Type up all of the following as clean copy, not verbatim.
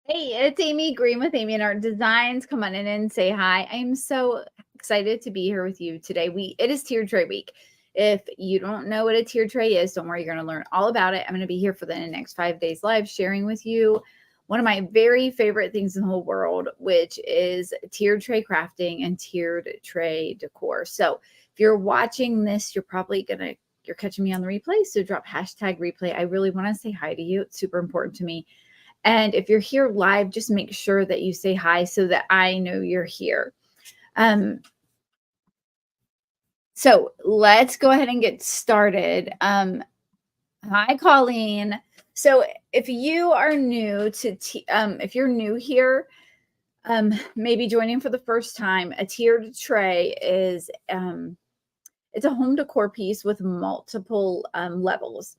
Hey, it's Amy Green with Amy and Art Designs. Come on in and say hi. I'm so excited to be here with you today. It is tier tray week. If you don't know what a tier tray is, don't worry, you're going to learn all about it. I'm going to be here for the next 5 days live, sharing with you one of my very favorite things in the whole world, which is tiered tray crafting and tiered tray decor. So if you're watching this, you're catching me on the replay. So drop hashtag replay. I really want to say hi to you. It's super important to me. And if you're here live, just make sure that you say hi so that I know you're here. So let's go ahead and get started. Hi, Colleen. So if you are new to, if you're new here, maybe joining for the first time, a tiered tray is, it's a home decor piece with multiple levels.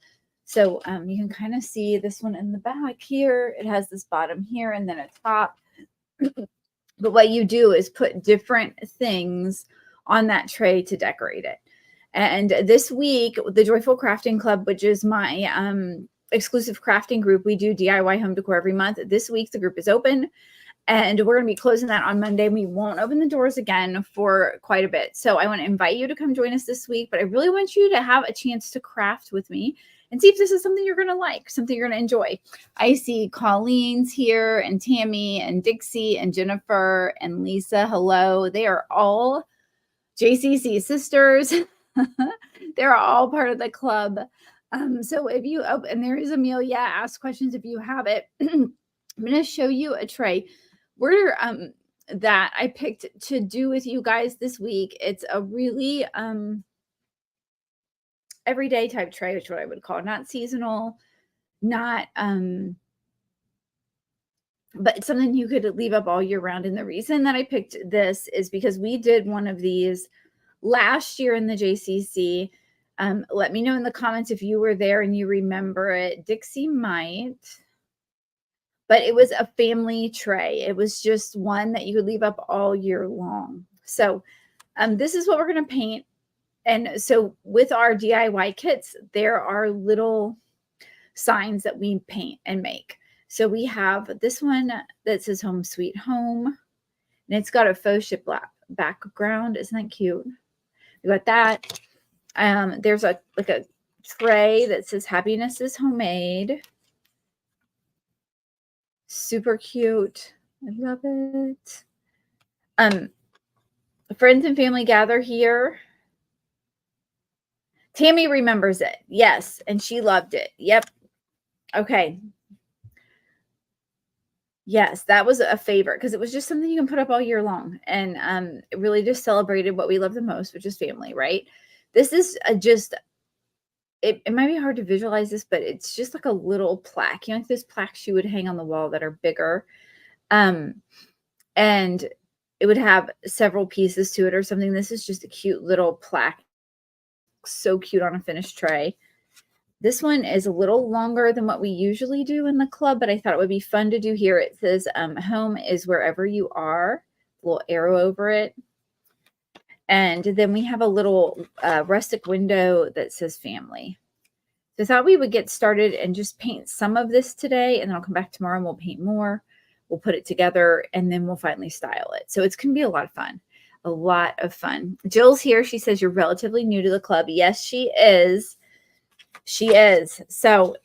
So you can kind of see this one in the back here. It has this bottom here and then a top. But what you do is put different things on that tray to decorate it. And this week, the Joyful Crafting Club, which is my exclusive crafting group, we do DIY home decor every month. This week, the group is open. And we're going to be closing that on Monday. We won't open the doors again for quite a bit. So I want to invite you to come join us this week. But I really want you to have a chance to craft with me and see if this is something you're going to like, something you're going to enjoy. I see Colleen's here and Tammy and Dixie and Jennifer and Lisa. Hello. They are all JCC sisters. They're all part of the club. So if you, and there is Amelia, ask questions if you have it. I'm going to show you a tray that I picked to do with you guys this week. It's a really everyday type tray, which is what I would call, not seasonal, not but it's something you could leave up all year round. And the reason that I picked this is because we did one of these last year in the JCC. Let me know in the comments if you were there and you remember it. Dixie might. But it was a family tray. It was just one that you could leave up all year long. So this is what we're going to paint. And so with our DIY kits, there are little signs that we paint and make. So we have this one that says Home Sweet Home. And it's got a faux chip background. Isn't that cute? We got that. There's a tray that says Happiness is Homemade. Super cute. I love it. Friends and family gather here. Tammy remembers it. Yes. And she loved it. Yep. Okay. Yes, that was a favorite because it was just something you can put up all year long. And it really just celebrated what we love the most, which is family, right? This is it might be hard to visualize this, but it's just like a little plaque. You know, like those plaques you would hang on the wall that are bigger. And it would have several pieces to it or something. This is just a cute little plaque. So cute on a finished tray. This one is a little longer than what we usually do in the club, but I thought it would be fun to do here. It says home is wherever you are, a little arrow over it. And then we have a little rustic window that says family. So I thought we would get started and just paint some of this today, and then I'll come back tomorrow and we'll paint more. We'll put it together, and then we'll finally style it. So it's going to be a lot of fun. A lot of fun. Jill's here. She says you're relatively new to the club. Yes, she is. She is. So,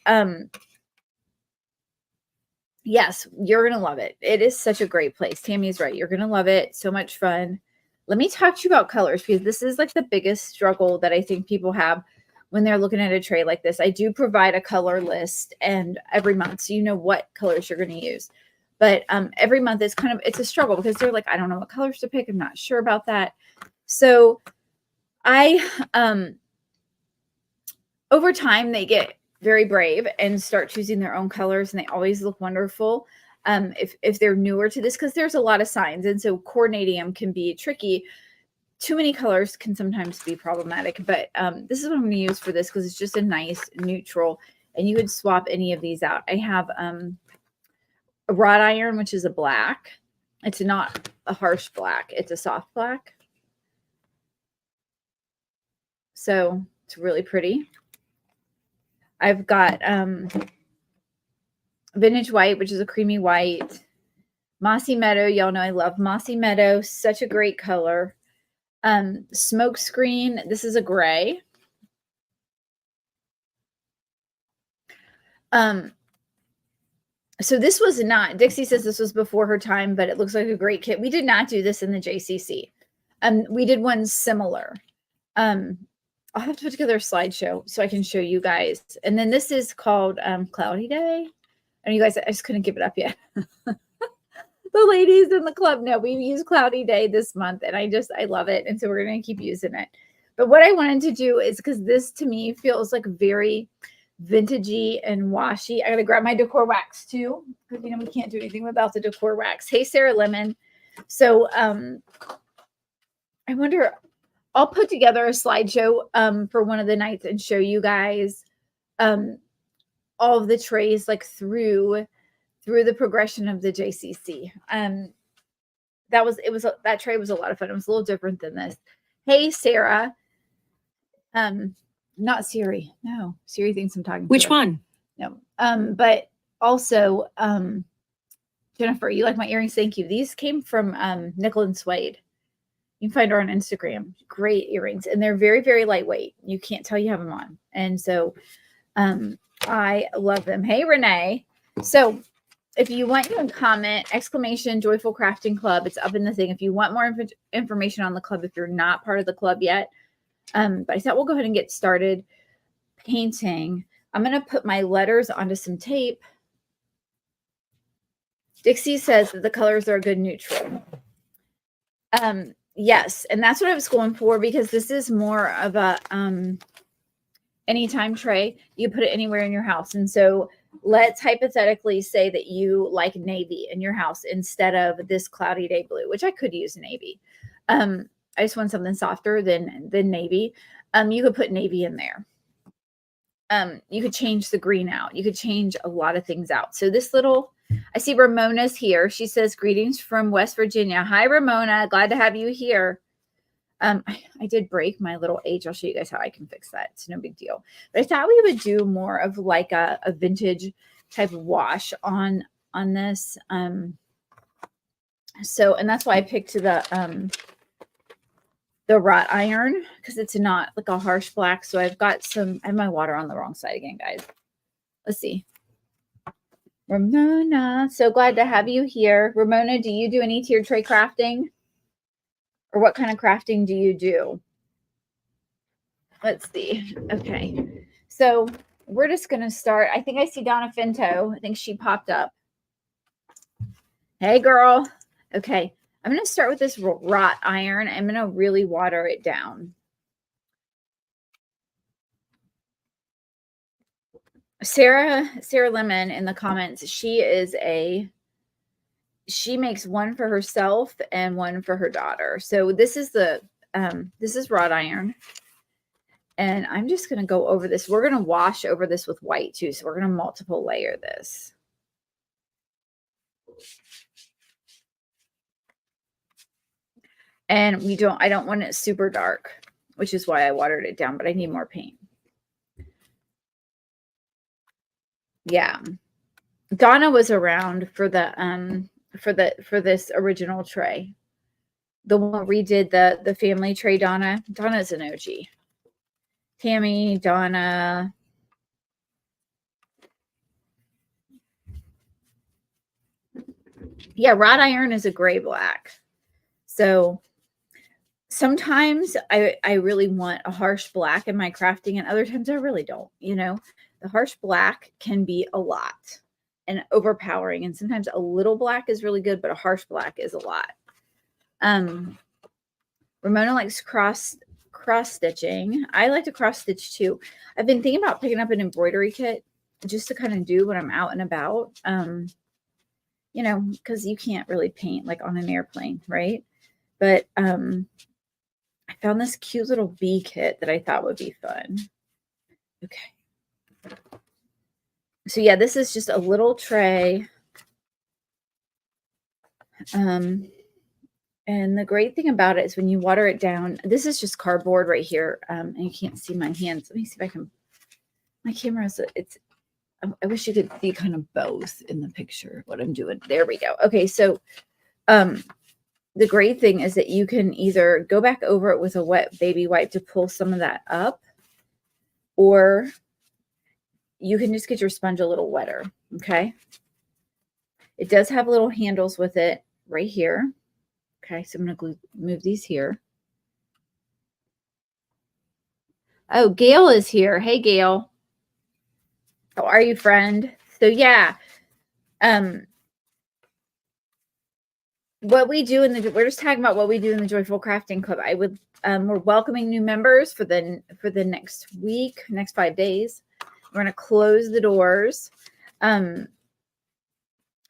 yes, you're going to love it. It is such a great place. Tammy's right. You're going to love it. So much fun. Let me talk to you about colors because this is like the biggest struggle that I think people have when they're looking at a tray like this. I do provide a color list and every month, so you know what colors you're going to use. But every month it's a struggle because they're like, I don't know what colors to pick. I'm not sure about that. So over time, they get very brave and start choosing their own colors, and they always look wonderful. If they're newer to this, because there's a lot of signs, and so coordinating them can be tricky. Too many colors can sometimes be problematic, but this is what I'm going to use for this because it's just a nice neutral, and you could swap any of these out. I have a wrought iron, which is a black. It's not a harsh black. It's a soft black. So it's really pretty. I've got Vintage White, which is a creamy white. Mossy Meadow, y'all know I love Mossy Meadow. Such a great color. Smoke Screen, this is a gray. So this was not, Dixie says this was before her time, but it looks like a great kit. We did not do this in the JCC. We did one similar. I'll have to put together a slideshow so I can show you guys. And then this is called Cloudy Day. And you guys, I just couldn't give it up yet. The ladies in the club know we use Cloudy Day this month, and I love it. And so we're going to keep using it. But what I wanted to do is, because this to me feels like very vintagey and washy. I got to grab my Decor wax too, because we can't do anything without the Decor wax. Hey, Sarah Lemon. So I wonder, I'll put together a slideshow for one of the nights and show you guys all of the trays like through the progression of the JCC. That tray was a lot of fun. It was a little different than this. Hey, Sarah. Not Siri. No, Siri thinks I'm talking. Which one? No. But also, Jennifer, you like my earrings? Thank you. These came from Nickel and Suede. You can find her on Instagram. Great earrings, and they're very, very lightweight. You can't tell you have them on, and so I love them. Hey, Renee. So if you want, you can comment exclamation Joyful Crafting Club. It's up in the thing. If you want more information on the club, if you're not part of the club yet. But I thought we'll go ahead and get started painting. I'm going to put my letters onto some tape. Dixie says that the colors are a good neutral. Yes, and that's what I was going for, because this is more of a anytime tray. You can put it anywhere in your house. And so let's hypothetically say that you like navy in your house instead of this Cloudy Day blue, which I could use navy. I just want something softer than navy. You could put navy in there. You could change the green out. You could change a lot of things out. So this little, I see Ramona's here. She says, greetings from West Virginia. Hi, Ramona. Glad to have you here. I did break my little H. I'll show you guys how I can fix that. It's no big deal. But I thought we would do more of like a vintage type of wash on this. So, and that's why I picked the wrought iron, because it's not like a harsh black. So I've got I have my water on the wrong side again, guys. Let's see. Ramona, so glad to have you here. Ramona, do you do any tiered tray crafting? Or what kind of crafting do you do? Let's see. Okay. So we're just going to start. I think I see Donna Finto. I think she popped up. Hey, girl. Okay. I'm going to start with this wrought iron. I'm going to really water it down. Sarah Lemon in the comments, she makes one for herself and one for her daughter. So this is this is wrought iron. And I'm just going to go over this. We're going to wash over this with white too. So we're going to multiple layer this. And I don't want it super dark, which is why I watered it down, but I need more paint. Yeah. Donna was around for this original tray. The one we redid the family tray. Donna's an OG. Tammy, Donna. Yeah, wrought iron is a gray black. So sometimes I really want a harsh black in my crafting, and other times I really don't. The harsh black can be a lot and overpowering, and sometimes a little black is really good, but a harsh black is a lot. Ramona likes cross stitching. I like to cross stitch too. I've been thinking about picking up an embroidery kit just to kind of do when I'm out and about. Because you can't really paint like on an airplane, right? But I found this cute little bee kit that I thought would be fun. Okay. So yeah, this is just a little tray. And the great thing about it is when you water it down, this is just cardboard right here. And you can't see my hands. Let me see if I can, my camera is, I wish you could see kind of both in the picture, what I'm doing. There we go. Okay, so the great thing is that you can either go back over it with a wet baby wipe to pull some of that up, or you can just get your sponge a little wetter, okay? It does have little handles with it right here. Okay, so I'm going to move these here. Oh, Gail is here. Hey, Gail. How are you, friend? So, yeah, what we do we're just talking about what we do in the Joyful Crafting Club. We're welcoming new members for the next week, next 5 days. We're going to close the doors. I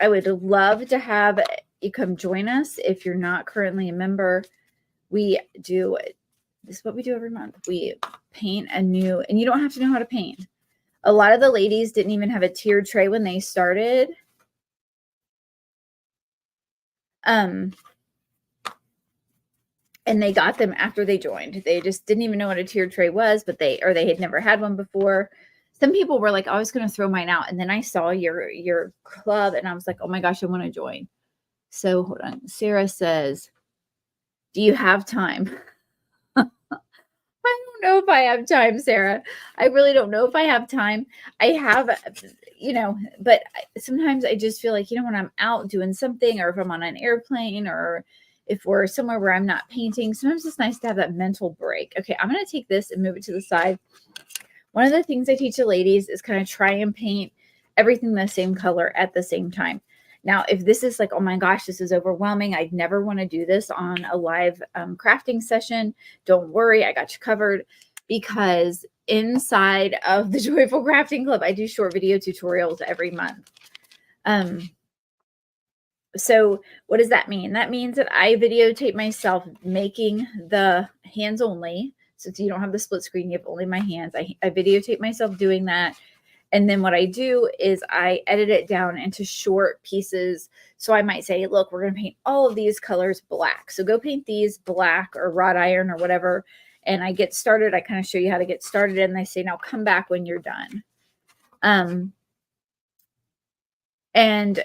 would love to have you come join us if you're not currently a member. This is what we do every month. We paint and you don't have to know how to paint. A lot of the ladies didn't even have a tiered tray when they started. And they got them after they joined. They just didn't even know what a tiered tray was, but they had never had one before. Some people were like, I was going to throw mine out. And then I saw your club and I was like, oh my gosh, I want to join. So hold on. Sarah says, do you have time? I don't know if I have time, Sarah. I really don't know if I have time. I have, but sometimes I just feel like, when I'm out doing something, or if I'm on an airplane, or if we're somewhere where I'm not painting, sometimes it's nice to have that mental break. Okay, I'm going to take this and move it to the side. One of the things I teach the ladies is kind of try and paint everything the same color at the same time. Now, if this is like, oh my gosh, this is overwhelming, I'd never want to do this on a live crafting session, don't worry, I got you covered, because inside of the Joyful Crafting Club, I do short video tutorials every month. So what does that mean? That means that I videotape myself making the hands only. So you don't have the split screen, you have only my hands. I videotape myself doing that. And then what I do is I edit it down into short pieces. So I might say, look, we're going to paint all of these colors black. So go paint these black, or wrought iron, or whatever. And I get started. I kind of show you how to get started. And they say, now come back when you're done. And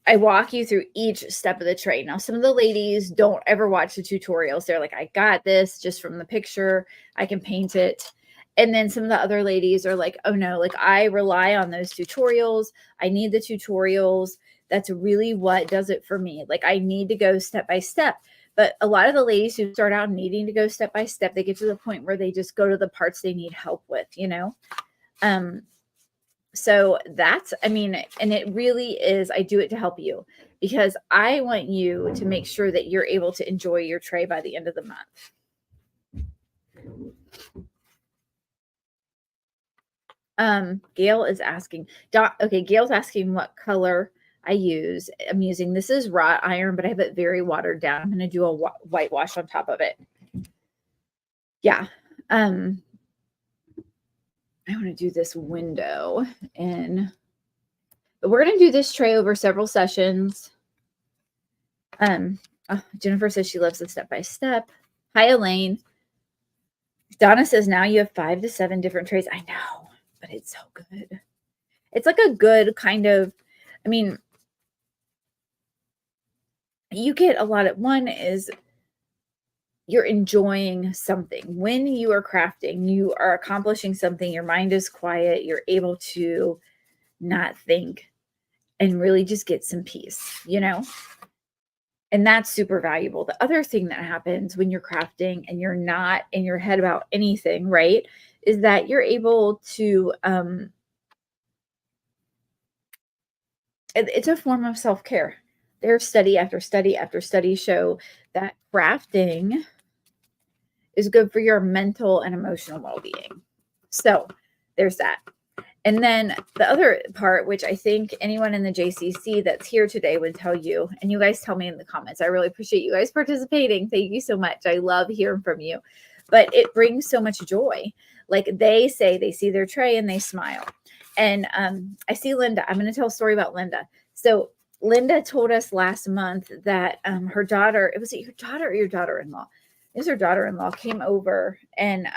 I walk you through each step of the tray. Now, some of the ladies don't ever watch the tutorials. They're like, I got this just from the picture. I can paint it. And then some of the other ladies are like, oh no, like I rely on those tutorials. I need the tutorials. That's really what does it for me. Like I need to go step by step. But a lot of the ladies who start out needing to go step by step, they get to the point where they just go to the parts they need help with, So and it really is, I do it to help you, because I want you to make sure that you're able to enjoy your tray by the end of the month. Gail is asking, Gail's asking what color I use. I'm using, this is wrought iron, but I have it very watered down. I'm going to do a whitewash on top of it. Yeah. I want to do this window, but we're going to do this tray over several sessions. Jennifer says she loves the step-by-step. Hi, Elaine. Donna says now you have 5 to 7 different trays. I know, but it's so good. It's like a good kind of, you get a lot of, one is you're enjoying something. When you are crafting, you are accomplishing something. Your mind is quiet. You're able to not think and really just get some peace, And that's super valuable. The other thing that happens when you're crafting and you're not in your head about anything, right, is that you're able to, it's a form of self-care. There's study after study after study show that crafting is good for your mental and emotional well-being. So there's that. And then the other part, which I think anyone in the JCC that's here today would tell you, and you guys tell me in the comments, I really appreciate you guys participating. Thank you so much. I love hearing from you. But it brings so much joy. Like they say, they see their tray and they smile. And I see Linda. I'm going to tell a story about Linda. So Linda told us last month that her daughter, was it your daughter or your daughter-in-law? It was her daughter-in-law came over and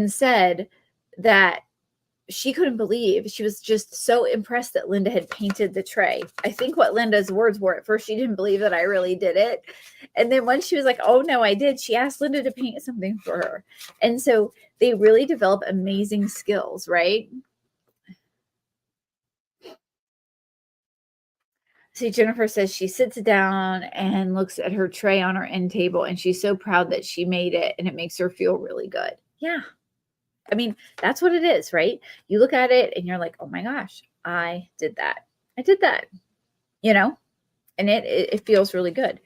said that she couldn't believe, she was just so impressed that Linda had painted the tray. I think what Linda's words were, at first she didn't believe that I really did it. And then once she was like, oh no, I did, she asked Linda to paint something for her. And so they really develop amazing skills, right? See, Jennifer says she sits down and looks at her tray on her end table, and she's so proud that she made it, and it makes her feel really good. Yeah. I mean, that's what it is, right? You look at it and you're like, oh my gosh, I did that. I did that, you know, and it feels really good.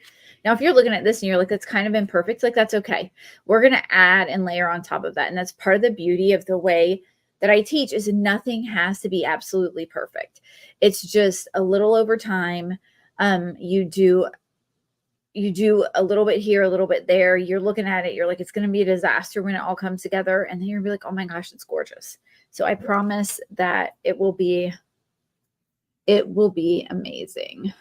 Now, if you're looking at this and you're like, that's kind of imperfect, like that's okay. We're going to add and layer on top of that. And that's part of the beauty of the way that I teach is nothing has to be absolutely perfect. It's just a little over time. You do a little bit here, a little bit there. You're looking at it. You're like, it's going to be a disaster when it all comes together. And then you're gonna be like, oh my gosh, it's gorgeous. So I promise that it will be amazing.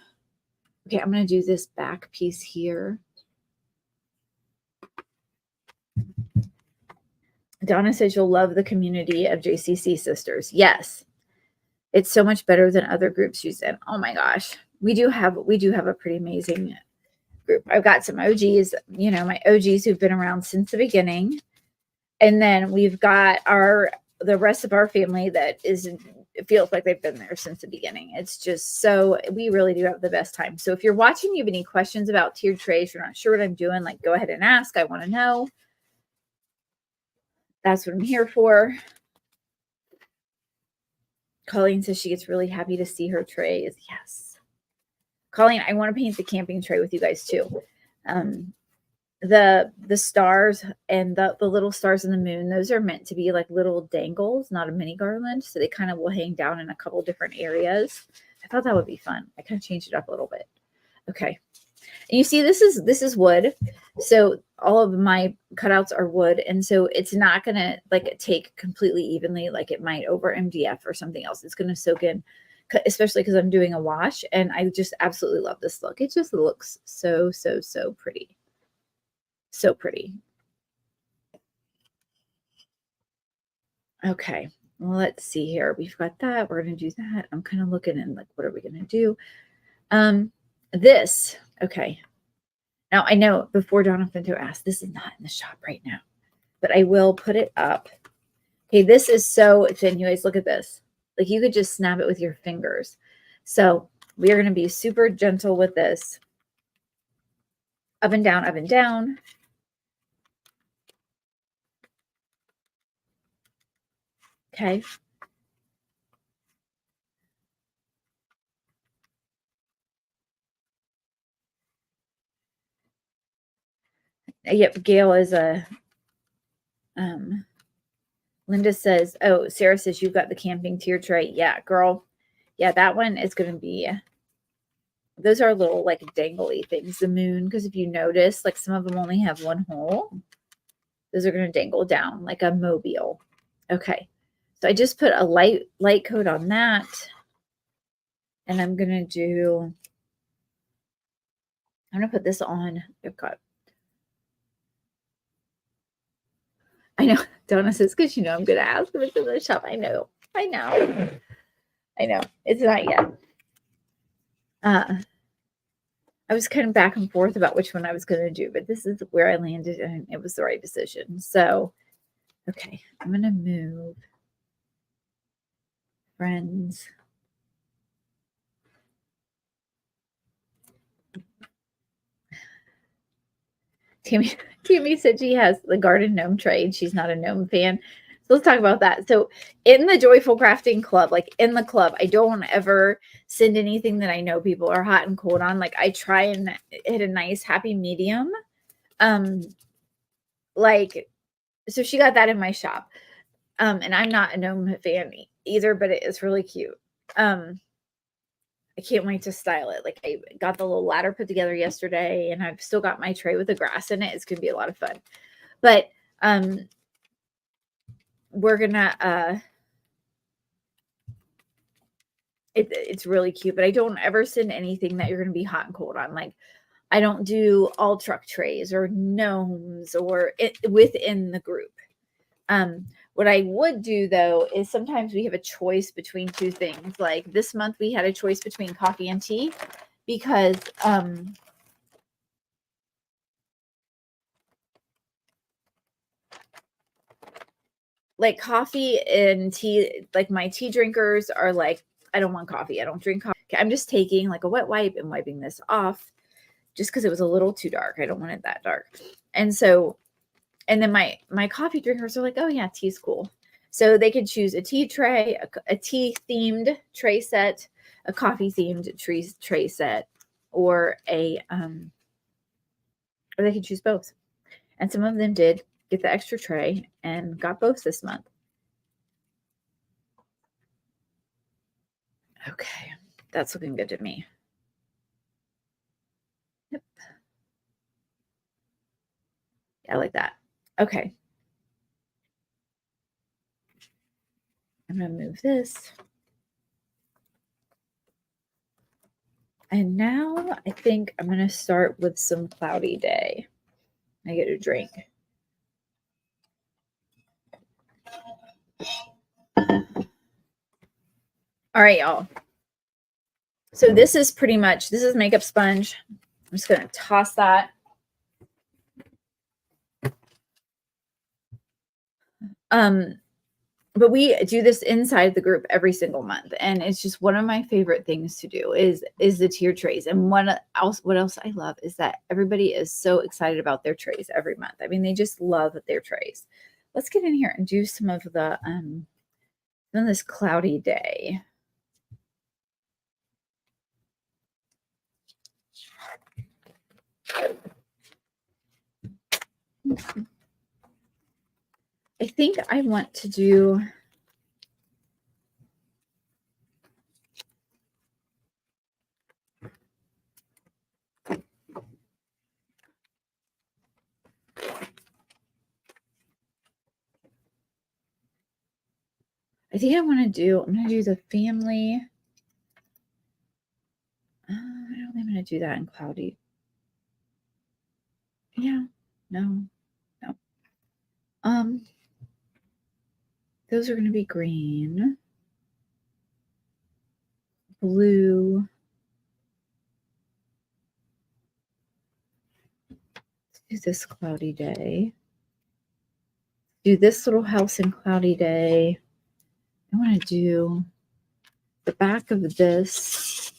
Okay, I'm going to do this back piece here. Donna says you'll love the community of JCC sisters. Yes. It's so much better than other groups she's in. Oh my gosh. We do have a pretty amazing group. I've got some OGs, you know, my OGs who've been around since the beginning. And then we've got the rest of our family that it feels like they've been there since the beginning. It's just so, we really do have the best time. So if you're watching, you have any questions about tiered trays, you're not sure what I'm doing, like go ahead and ask. I want to know. That's what I'm here for. Colleen says she gets really happy to see her trays. Yes. Colleen, I want to paint the camping tray with you guys too. The stars and the little stars in the moon, those are meant to be like little dangles, not a mini garland. So they kind of will hang down in a couple different areas. I thought that would be fun. I kind of changed it up a little bit. Okay. And you see, this is wood. So all of my cutouts are wood. And so it's not going to like take completely evenly like it might over MDF or something else. It's going to soak in, especially because I'm doing a wash. And I just absolutely love this look. It just looks so, so, so pretty. So pretty. Okay. Well, let's see here. We've got that. We're going to do that. I'm kind of looking and like, what are we going to do? This. Okay. Now I know before Donna Finto asked, this is not in the shop right now, but I will put it up. Okay. This is so thin. You guys look at this. Like you could just snap it with your fingers. So we are going to be super gentle with this. Up and down, up and down. Okay. Yep. Gail is Linda says, oh, Sarah says you've got the camping tier tray. Yeah, girl. Yeah, that one is going to be, those are little like dangly things. The moon, because if you notice, like some of them only have one hole. Those are going to dangle down like a mobile. Okay. So I just put a light coat on that. And I'm going to put this on. I've got, I know, Donna says, because you know I'm going to ask if it's in the shop. I know. It's not yet. I was kind of back and forth about which one I was going to do, but this is where I landed and it was the right decision. So, okay, I'm going to move friends. Tammy said she has the garden gnome tray and she's not a gnome fan. So let's talk about that. So in the Joyful Crafting Club, like in the club, I don't ever send anything that I know people are hot and cold on. Like I try and hit a nice happy medium. Like, so she got that in my shop. And I'm not a gnome fan either, but it is really cute. I can't wait to style it. Like I got the little ladder put together yesterday and I've still got my tray with the grass in it. It's going to be a lot of fun, but, we're gonna, it's really cute, but I don't ever send anything that you're going to be hot and cold on. Like I don't do all truck trays or gnomes or within the group. What I would do though is sometimes we have a choice between two things. Like this month we had a choice between coffee and tea because like coffee and tea, like my tea drinkers are like, I don't want coffee. I don't drink coffee. I'm just taking like a wet wipe and wiping this off just because it was a little too dark. I don't want it that dark. And so, and then my coffee drinkers are like, oh yeah, tea's cool. So they could choose a tea tray, a tea themed tray set, a coffee themed tray set, or or they could choose both. And some of them did get the extra tray and got both this month. Okay, that's looking good to me. Yep. Yeah, I like that. Okay. I'm going to move this. And now I think I'm going to start with some cloudy day. I get a drink. All right, y'all. So this is pretty much, this is makeup sponge. I'm just going to toss that. But we do this inside the group every single month, and it's just one of my favorite things to do is the tier trays. And what else I love is that everybody is so excited about their trays every month. I mean, they just love their trays. Let's get in here and do some of the on this cloudy day. I think I want to do I'm going to do the family. I don't think I'm going to do that in cloudy. Yeah, no. Those are going to be green, blue. Let's do this cloudy day. Do this little house in cloudy day. I want to do the back of this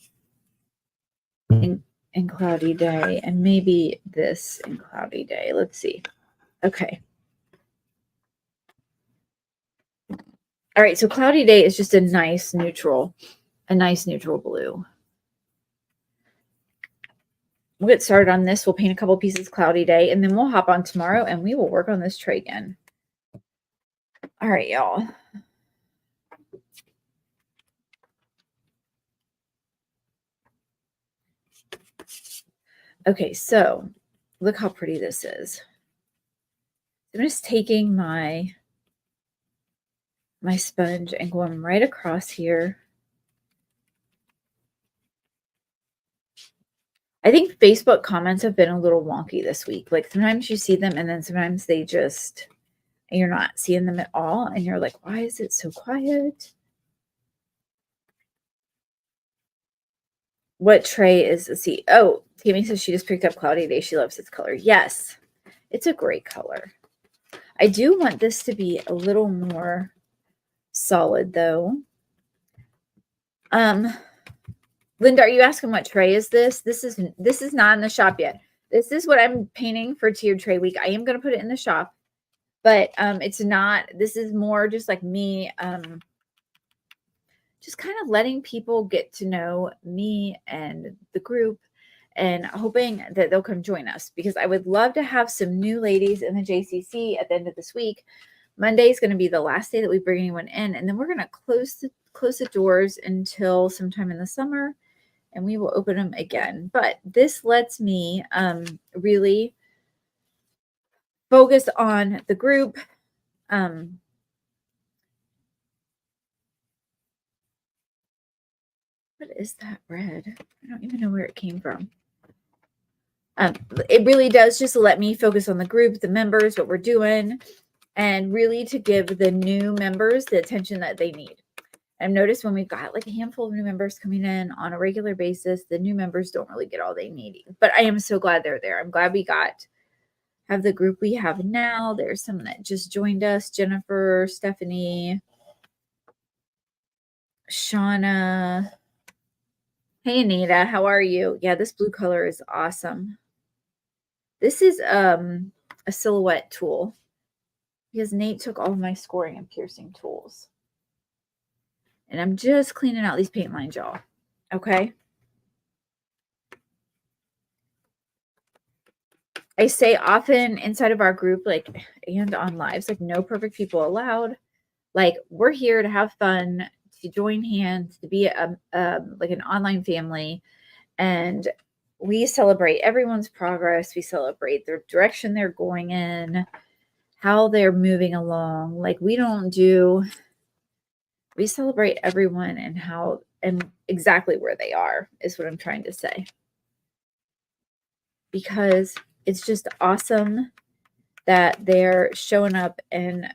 in cloudy day, and maybe this in cloudy day. Let's see. Okay. All right, so cloudy day is just a nice neutral blue. We'll get started on this. We'll paint a couple pieces cloudy day, and then we'll hop on tomorrow and we will work on this tray again. All right, y'all. Okay, so look how pretty this is. I'm just taking my sponge and going right across here. I think Facebook comments have been a little wonky this week. Like sometimes you see them and then sometimes they just, you're not seeing them at all. And you're like, why is it so quiet? What tray is, let's see. Oh, Tammy says she just picked up Cloudy Day. She loves its color. Yes, it's a great color. I do want this to be a little more solid though. Linda, are you asking what tray is this? This is not in the shop yet. This is what I'm painting for tiered tray week. I am going to put it in the shop, but it's not, this is more just like me, just kind of letting people get to know me and the group and hoping that they'll come join us because I would love to have some new ladies in the JCC at the end of this week. Monday is going to be the last day that we bring anyone in, and then we're going to close the doors until sometime in the summer, and we will open them again. But this lets me really focus on the group. What is that red? I don't even know where it came from. It really does just let me focus on the group, the members, what we're doing. and really to give the new members the attention that they need. I've noticed when we've got like a handful of new members coming in on a regular basis, the new members don't really get all they need. But I am so glad they're there. I'm glad we have the group we have now. There's some that just joined us: Jennifer, Stephanie, Shauna. Hey Anita, how are you? Yeah, this blue color is awesome. This is a silhouette tool because Nate took all of my scoring and piercing tools. And I'm just cleaning out these paint lines, y'all. Okay. I say often inside of our group, like, and on lives, like, no perfect people allowed. Like, we're here to have fun, to join hands, to be like an online family. And we celebrate everyone's progress. We celebrate the direction they're going in, how they're moving along. Like, we celebrate everyone and exactly where they are is what I'm trying to say. Because it's just awesome that they're showing up and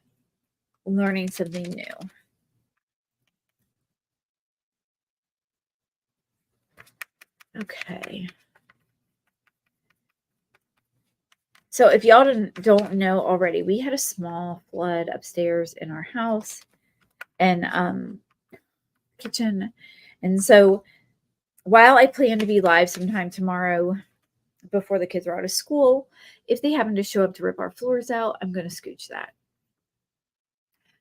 learning something new. Okay. So if y'all don't know already, we had a small flood upstairs in our house and kitchen. And so while I plan to be live sometime tomorrow before the kids are out of school, if they happen to show up to rip our floors out, I'm going to scooch that.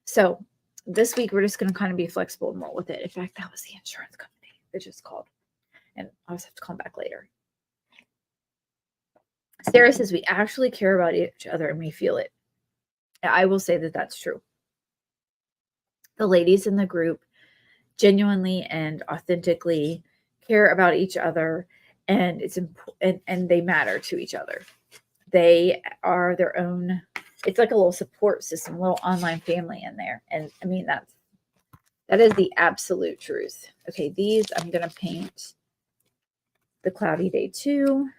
So this week, we're just going to kind of be flexible and roll with it. In fact, that was the insurance company that just called. And I'll just have to call back later. Sarah says we actually care about each other and we feel it. I will say that that's true. The ladies in the group genuinely and authentically care about each other, and it's important, and they matter to each other. They are their own. It's like a little support system, a little online family in there. And I mean, that is the absolute truth. Okay, these I'm going to paint the cloudy day too.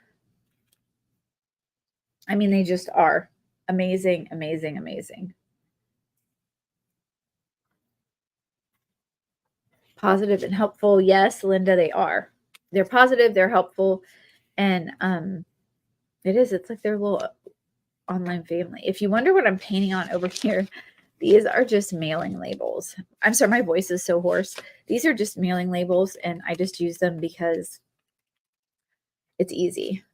I mean, they just are amazing, amazing, amazing. Positive and helpful. Yes, Linda, they are. They're positive, they're helpful, and it's like their little online family. If you wonder what I'm painting on over here, these are just mailing labels. I'm sorry, my voice is so hoarse. These are just mailing labels, and I just use them because it's easy.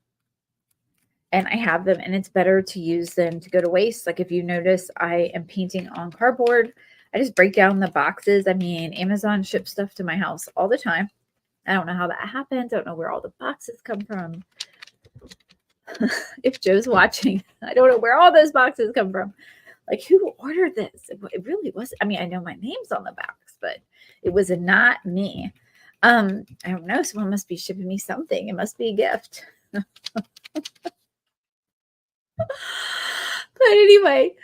And I have them, and it's better to use than to go to waste. Like if you notice, I am painting on cardboard. I just break down the boxes. I mean, Amazon ships stuff to my house all the time. I don't know how that happens. I don't know where all the boxes come from. If Joe's watching, I don't know where all those boxes come from. Like, who ordered this? It really was. I mean, I know my name's on the box, but it was not me. I don't know. Someone must be shipping me something. It must be a gift. But anyway,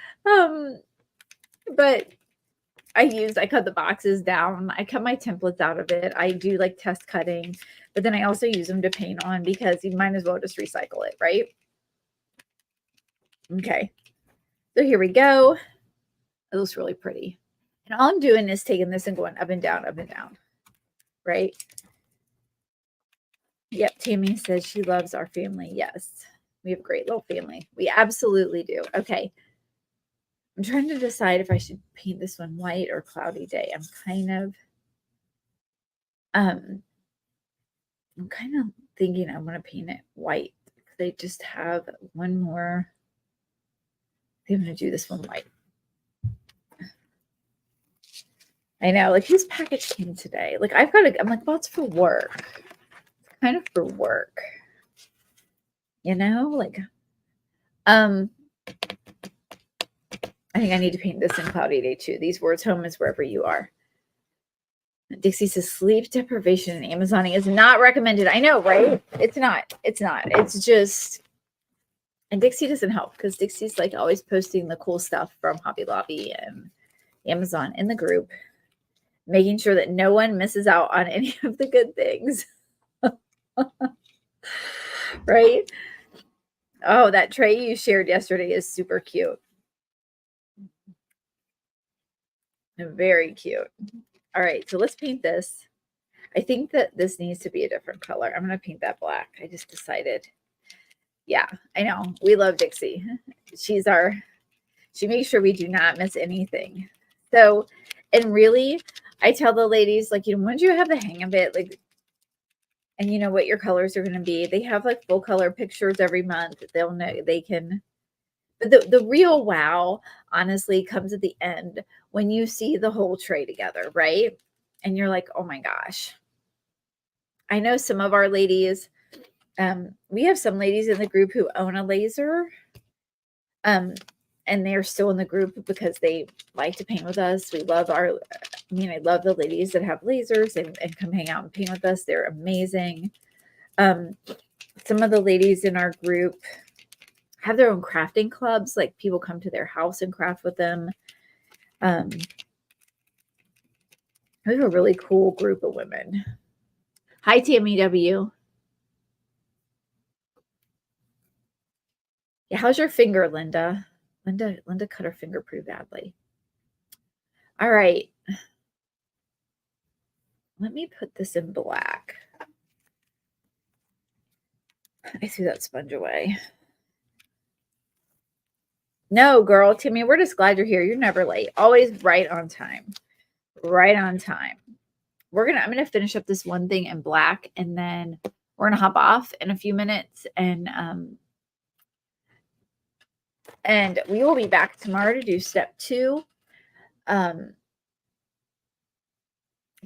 but I cut the boxes down. I cut my templates out of it. I do like test cutting, but then I also use them to paint on because you might as well just recycle it, right? Okay. So here we go. It looks really pretty. And all I'm doing is taking this and going up and down, right? Yep. Tammy says she loves our family. Yes. We have a great little family. We absolutely do. Okay. I'm trying to decide if I should paint this one white or cloudy day. I'm kind of thinking I want to paint it white. They just have one more. I'm going to do this one white. I know, like whose package came today? Like I'm like, well, it's for work. It's kind of for work. You know, like, I think I need to paint this in cloudy day too. These words, home is wherever you are. Dixie says sleep deprivation and Amazoning is not recommended. I know, right? It's not. It's just, and Dixie doesn't help because Dixie's like always posting the cool stuff from Hobby Lobby and Amazon in the group, making sure that no one misses out on any of the good things. Right? Oh, that tray you shared yesterday is super cute. Very cute. All right, so let's paint this. I think that this needs to be a different color. I'm going to paint that black. I just decided. Yeah, I know. We love Dixie. She makes sure we do not miss anything. So, and really, I tell the ladies, like, once you have the hang of it, like, and you know what your colors are going to be, they have like full color pictures every month. They'll know they can. But the real wow, honestly, comes at the end when you see the whole tray together, right? And you're like, oh my gosh. I know some of our ladies, we have some ladies in the group who own a laser. And they're still in the group because they like to paint with us. I love the ladies that have lasers and come hang out and paint with us. They're amazing. Some of the ladies in our group have their own crafting clubs. Like people come to their house and craft with them. We have a really cool group of women. Hi, Tammy W. Yeah, how's your finger, Linda? Linda cut her finger pretty badly. All right. Let me put this in black. I threw that sponge away. No, girl, Timmy, we're just glad you're here. You're never late. Always right on time. Right on time. I'm gonna finish up this one thing in black, and then we're gonna hop off in a few minutes, and we will be back tomorrow to do step 2.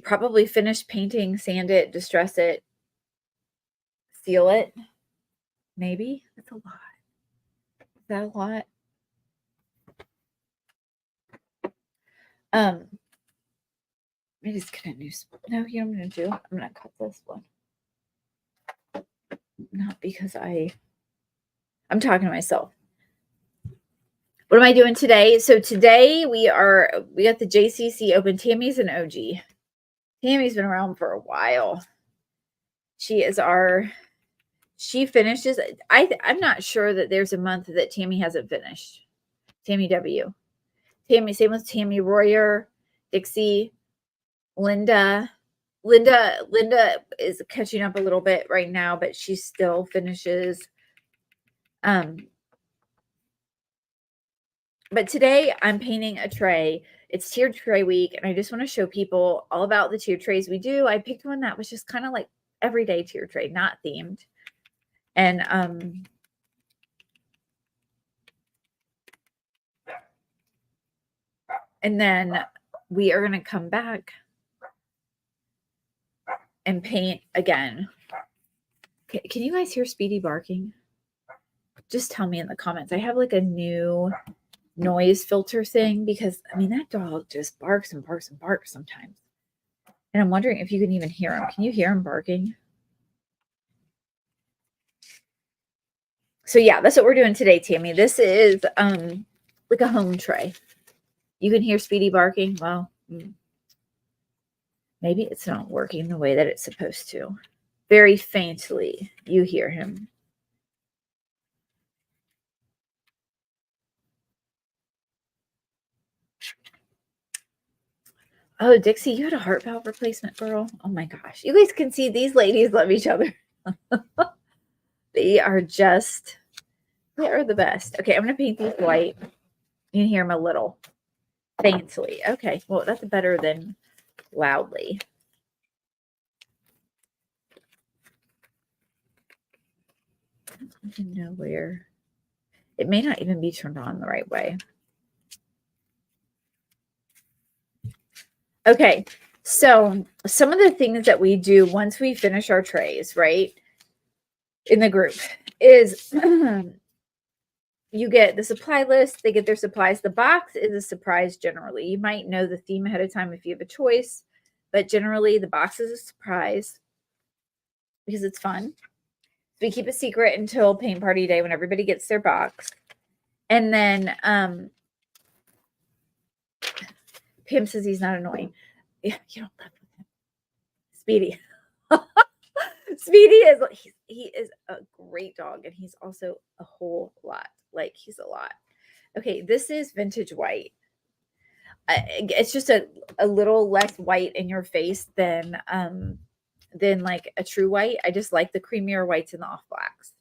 Probably finish painting, sand it, distress it, seal it. Maybe that's a lot. Is that a lot? I just get a new. No, you know what I'm gonna do? I'm gonna cut this one. Not because I'm talking to myself. What am I doing today? So today we got the JCC open. Tammy's an OG. Tammy's been around for a while. She finishes. I'm not sure that there's a month that Tammy hasn't finished. Tammy W. Tammy, same with Tammy Royer, Dixie, Linda. Linda is catching up a little bit right now, but she still finishes. But today I'm painting a tray. It's tiered tray week, and I just want to show people all about the tiered trays we do. I picked one that was just kind of like everyday tiered tray, not themed. And then we are going to come back and paint again. Can you guys hear Speedy barking? Just tell me in the comments. I have like a new noise filter thing because, I mean, that dog just barks and barks and barks sometimes. And I'm wondering if you can even hear him. Can you hear him barking? So yeah, that's what we're doing today, Tammy. This is like a home tray. You can hear Speedy barking. Well, maybe it's not working the way that it's supposed to. Very faintly, you hear him. Oh, Dixie, you had a heart valve replacement, girl. Oh my gosh. You guys can see these ladies love each other. They are the best. Okay, I'm going to paint these white. You can hear them a little faintly. Okay, well, that's better than loudly. I don't even know where. It may not even be turned on the right way. Okay, so some of the things that we do once we finish our trays, right, in the group is you get the supply list. They get their supplies. The box is a surprise generally. You might know the theme ahead of time if you have a choice, but generally the box is a surprise because it's fun. We keep a secret until paint party day when everybody gets their box. And then Pam says he's not annoying. Yeah, you don't live with him. Speedy. Speedy is he is a great dog, and he's also a whole lot. Like, he's a lot. Okay, this is vintage white. it's just a little less white in your face than like a true white. I just like the creamier whites and the off blacks.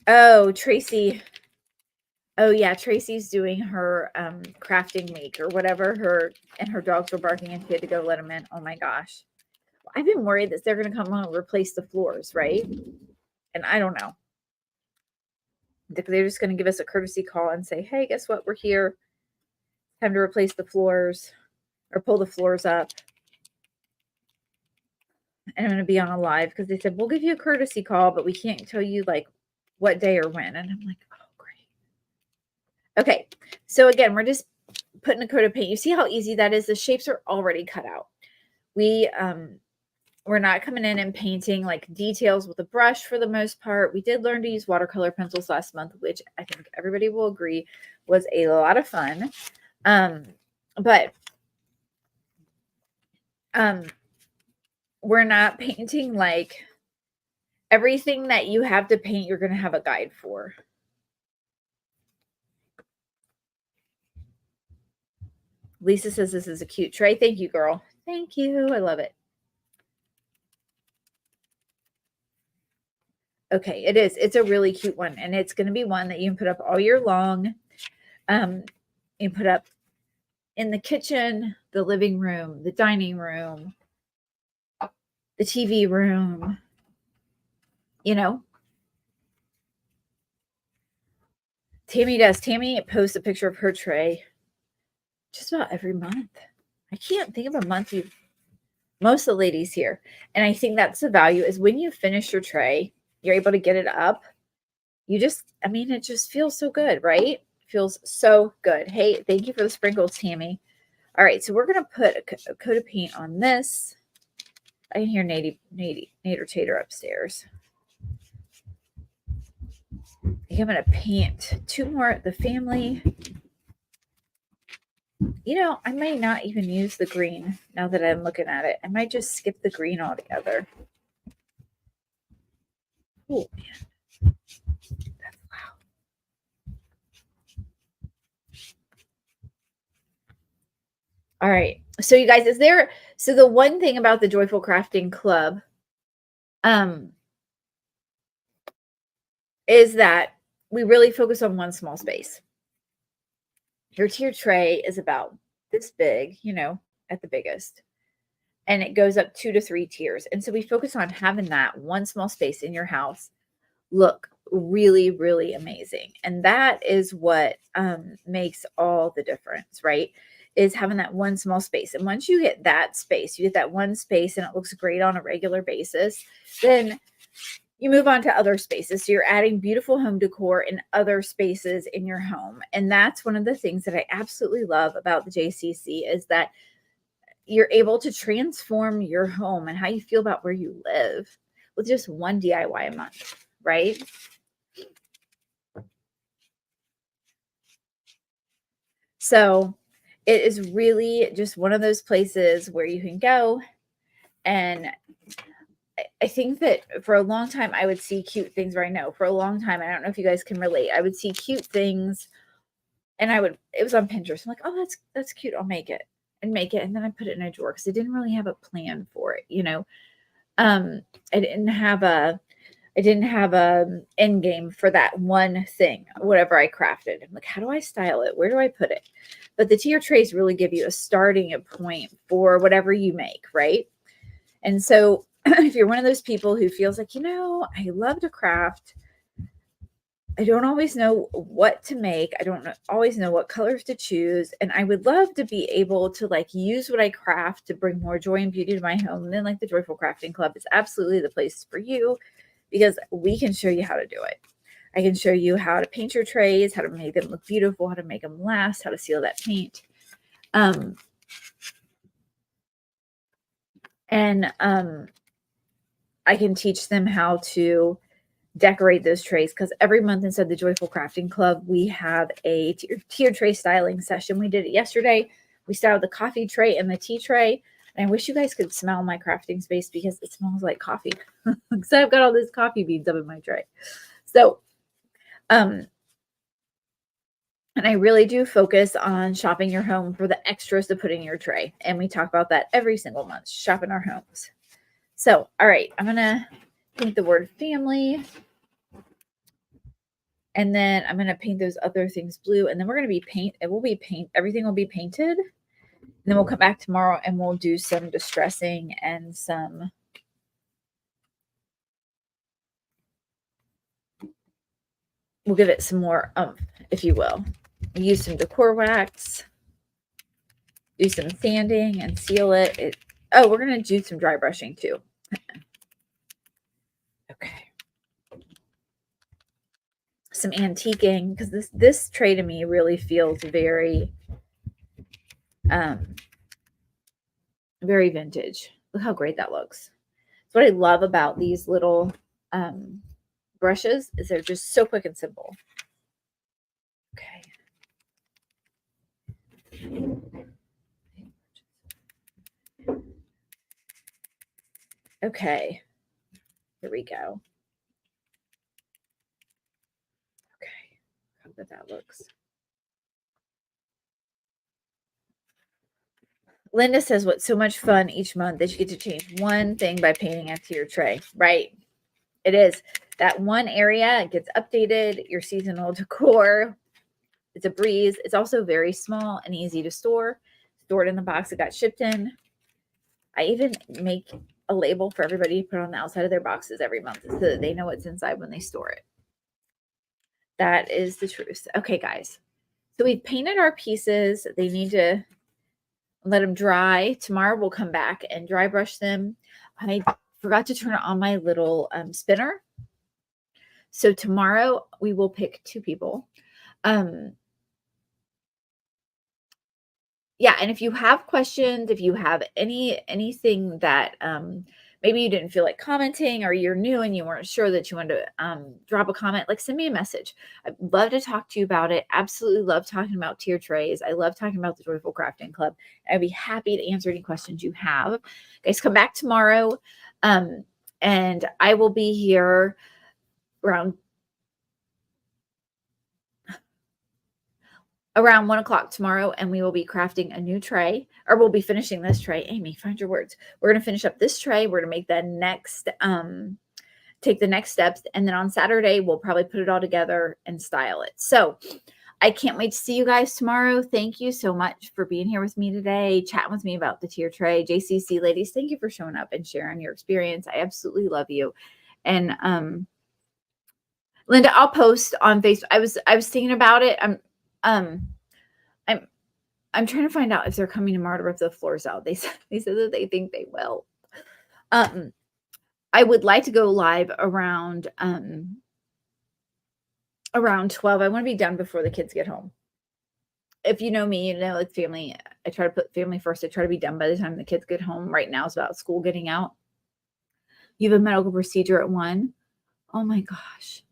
Oh, Tracy. Oh yeah, Tracy's doing her crafting week or whatever. Her dogs were barking and she had to go let them in. Oh my gosh. I've been worried that they're gonna come on and replace the floors, right? And I don't know. They're just gonna give us a courtesy call and say, hey, guess what? We're here. Time to replace the floors or pull the floors up. And I'm gonna be on a live because they said, we'll give you a courtesy call, but we can't tell you like what day or when. And I'm like, oh great. Okay, so again, we're just putting a coat of paint. You see how easy that is? The shapes are already cut out. We're not coming in and painting like details with a brush for the most part. We did learn to use watercolor pencils last month, which I think everybody will agree was a lot of fun. But we're not painting like everything that you have to paint, you're going to have a guide for. Lisa says this is a cute tray. Thank you, girl. Thank you. I love it. Okay, it is. It's a really cute one, and it's going to be one that you can put up all year long. You can put up in the kitchen, the living room, the dining room, the TV room, you know. Tammy does. Tammy posts a picture of her tray just about every month. I can't think of a month most of the ladies here. And I think that's the value is when you finish your tray, you're able to get it up. It just feels so good, right? Feels so good. Hey, thank you for the sprinkles, Tammy. All right, so we're going to put a coat of paint on this. I can hear Nader Tater upstairs. I'm going to paint two more, the family. I may not even use the green now that I'm looking at it. I might just skip the green altogether. Oh, man. That's loud. All right. So you guys, so the one thing about the Joyful Crafting Club is that we really focus on one small space. Your tier tray is about this big, at the biggest. And it goes up 2 to 3 tiers. And so we focus on having that one small space in your house look really, really amazing. And that is what makes all the difference, right? Is having that one small space. And once you get that space, you get that one space and it looks great on a regular basis, then you move on to other spaces. So you're adding beautiful home decor in other spaces in your home. And that's one of the things that I absolutely love about the JCC is that you're able to transform your home and how you feel about where you live with just one DIY a month, right? So it is really just one of those places where you can go. And I think that for a long time, I would see cute things right now. For a long time, I don't know if you guys can relate. I would see cute things and it was on Pinterest. I'm like, oh, that's cute. I'll make it. And make it. And then I put it in a drawer because I didn't really have a plan for it. I didn't have a end game for that one thing, whatever I crafted. I'm like, how do I style it? Where do I put it? But the tier trays really give you a starting point for whatever you make, right? And so if you're one of those people who feels like, I love to craft, I don't always know what to make. I don't always know what colors to choose. And I would love to be able to use what I craft to bring more joy and beauty to my home. And then the Joyful Crafting Club is absolutely the place for you because we can show you how to do it. I can show you how to paint your trays, how to make them look beautiful, how to make them last, how to seal that paint. I can teach them how to decorate those trays because every month inside the Joyful Crafting Club, we have a tier tray styling session. We did it yesterday. We styled the coffee tray and the tea tray. And I wish you guys could smell my crafting space because it smells like coffee. So I've got all these coffee beans up in my tray. So Um, and I really do focus on shopping your home for the extras to put in your tray. And we talk about that every single month, shopping our homes. So, all right, I'm going to paint the word family. And then I'm going to paint those other things blue. And then we're going to be everything will be painted. And then we'll come back tomorrow and we'll do some distressing and we'll give it some more umph, if you will. Use some Decor wax, do some sanding and seal it. Oh, we're going to do some dry brushing too. Okay. Some antiquing, because this tray to me really feels very very vintage. Look how great that looks. What I love about these little brushes is they're just so quick and simple. Okay. Okay. Here we go. Okay. How good that looks. Linda says, what's so much fun each month that you get to change one thing by painting it to your tray. Right. It is. That one area gets updated. Your seasonal decor. It's a breeze. It's also very small and easy to store. Stored in the box it got shipped in. I even make a label for everybody to put on the outside of their boxes every month so that they know what's inside when they store it. That is the truth. Okay, guys. So we've painted our pieces. They need to let them dry. Tomorrow we'll come back and dry brush them. I forgot to turn on my little spinner. So tomorrow we will pick 2 people. Yeah, and if you have questions, if you have anything that maybe you didn't feel like commenting or you're new and you weren't sure that you wanted to drop a comment, like send me a message. I'd love to talk to you about it. Absolutely love talking about tier trays. I love talking about the Joyful Crafting Club. I'd be happy to answer any questions you have. Guys, come back tomorrow. And I will be here around 1 o'clock tomorrow, and we will be crafting a new tray, or we'll be finishing this tray. Amy, find your words. We're going to finish up this tray. We're going to make the next, take the next steps. And then on Saturday, we'll probably put it all together and style it. So I can't wait to see you guys tomorrow. Thank you so much for being here with me today, chatting with me about the tier tray. JCC ladies, thank you for showing up and sharing your experience. I absolutely love you. And, Linda, I'll post on Facebook. I was thinking about it. I'm trying to find out if they're coming tomorrow to rip the floors out. They said that they think they will. I would like to go live around 12. I want to be done before the kids get home. If you know me, you know it's family. I try to put family first. I try to be done by the time the kids get home. Right now it's about school getting out. You have a medical procedure at 1. Oh my gosh.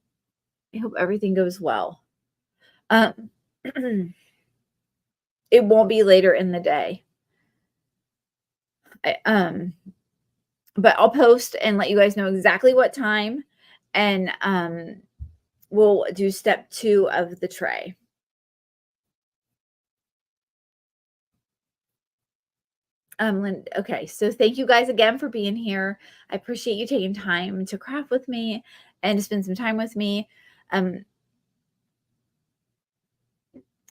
I hope everything goes well. It won't be later in the day. But I'll post and let you guys know exactly what time, and we'll do step 2 of the tray. Okay, so thank you guys again for being here. I appreciate you taking time to craft with me and to spend some time with me.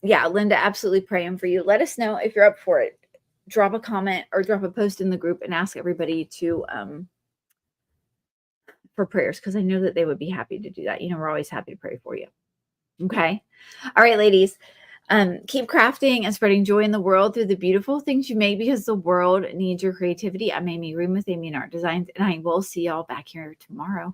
Yeah, Linda, absolutely praying for you. Let us know if you're up for it. Drop a comment or drop a post in the group and ask everybody to for prayers, because I know that they would be happy to do that. You know, we're always happy to pray for you. Okay. All right, ladies. Keep crafting and spreading joy in the world through the beautiful things you make, because the world needs your creativity. I'm Amy Ream with Amy and Art Designs, and I will see y'all back here tomorrow.